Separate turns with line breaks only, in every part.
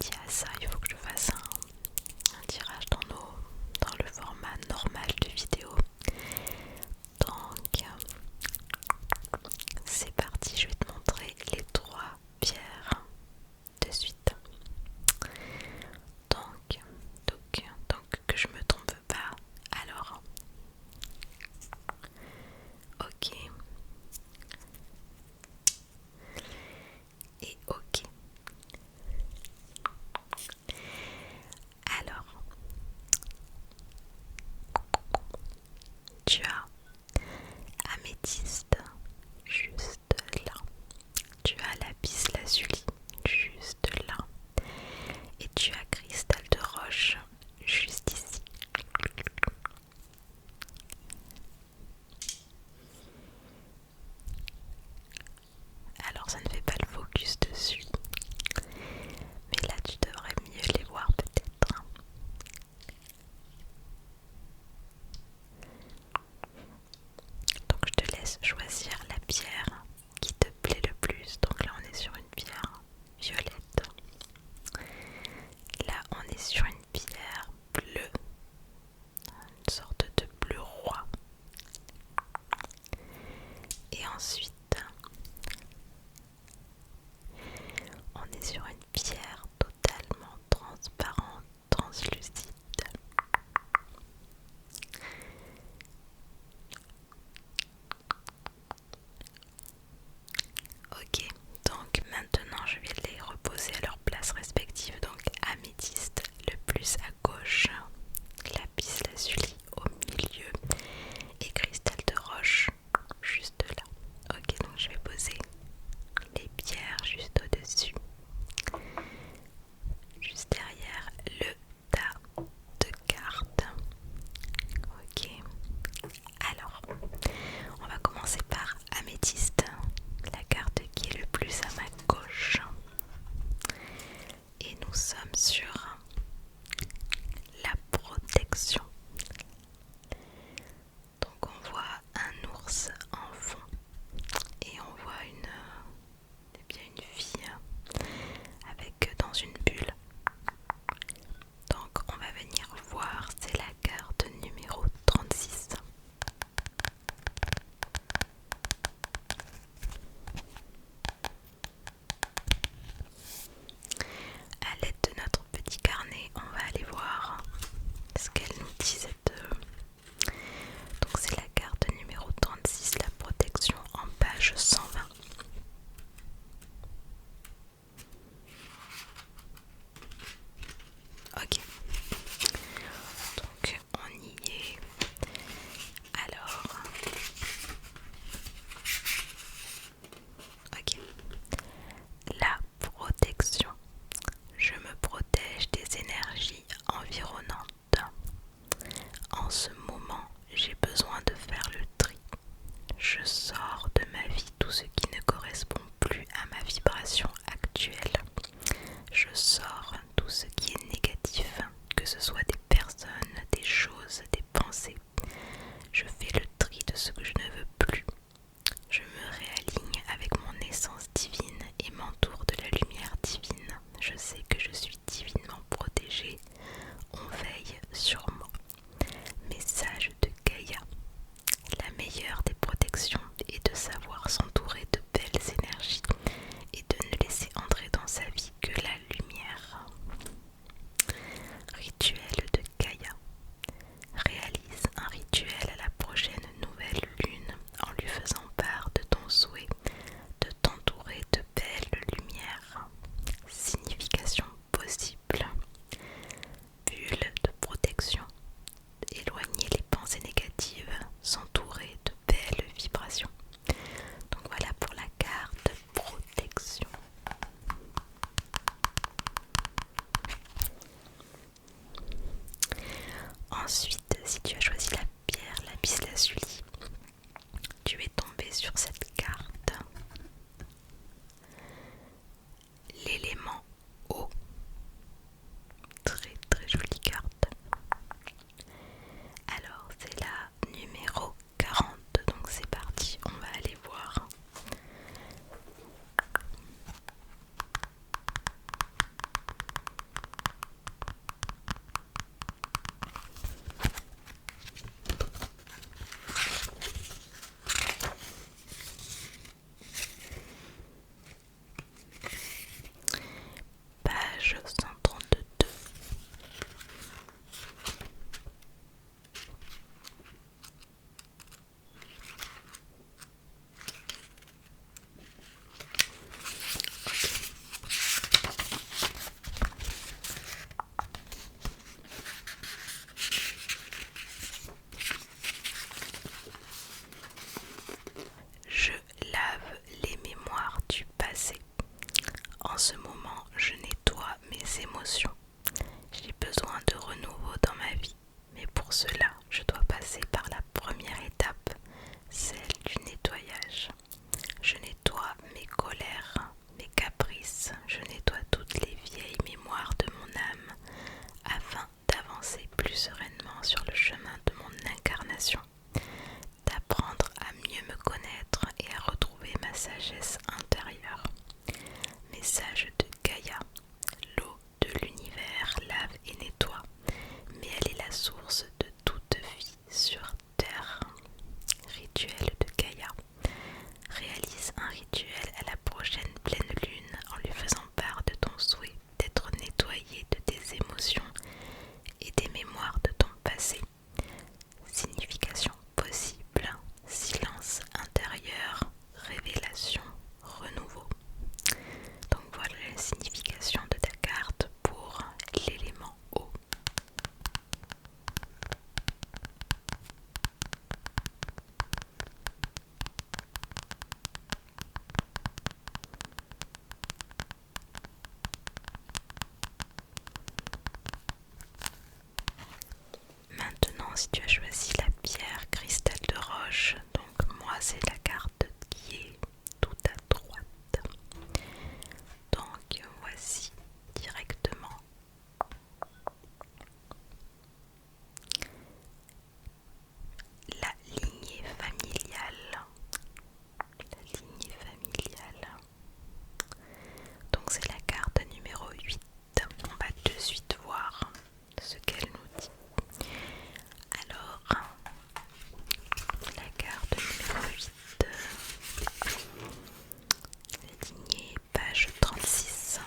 dit à ça, il faut que je fasse un tirage dans le format normal de vidéo. Donc c'est parti, je vais te montrer les trois pierres de suite. Donc que je me trompe pas. Alors, ok et ok. Alors, si tu as choisi la pierre cristal de roche. Donc moi c'est la carte qui est tout à droite. Donc voici directement la lignée familiale. La lignée familiale. Donc c'est la carte numéro 8. On va de suite voir ce qu'elle nous dit. Alors, la carte numéro 8, la lignée, page 36.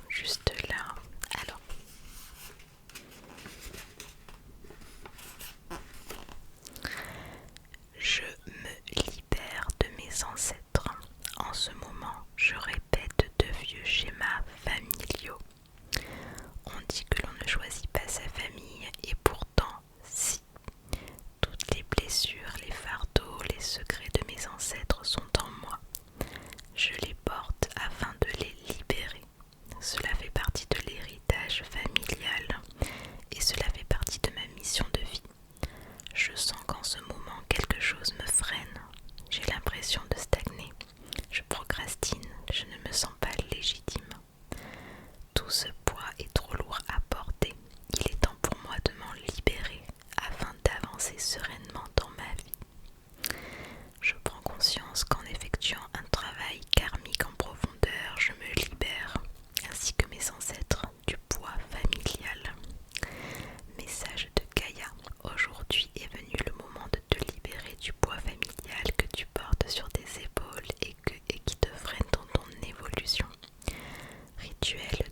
Juste là. Alors, je me libère de mes ancêtres. En ce moment, je répète de vieux schémas familiaux. On dit que l'on ne choisit pas sa famille, et pourtant, si. Toutes les blessures, les fardeaux, les secrets de mes ancêtres sont en moi. Je les porte afin de les libérer. Cela fait partie de l'héritage familial et cela fait partie de ma mission de vie. Je sens qu'en ce moment quelque chose me freine. J'ai l'impression de stagner. Je procrastine, je ne me sens pas légitime. Tout ce poids est trop lourd à porter. Il est temps pour moi de m'en libérer afin d'avancer sereinement dans ma vie. Je prends conscience qu'en effectuant un travail karmique en profondeur, je me libère, ainsi que mes ancêtres, du poids familial. Message de Gaïa. Aujourd'hui est venu le moment de te libérer du poids familial que tu portes sur tes épaules et qui te freine dans ton évolution. Rituel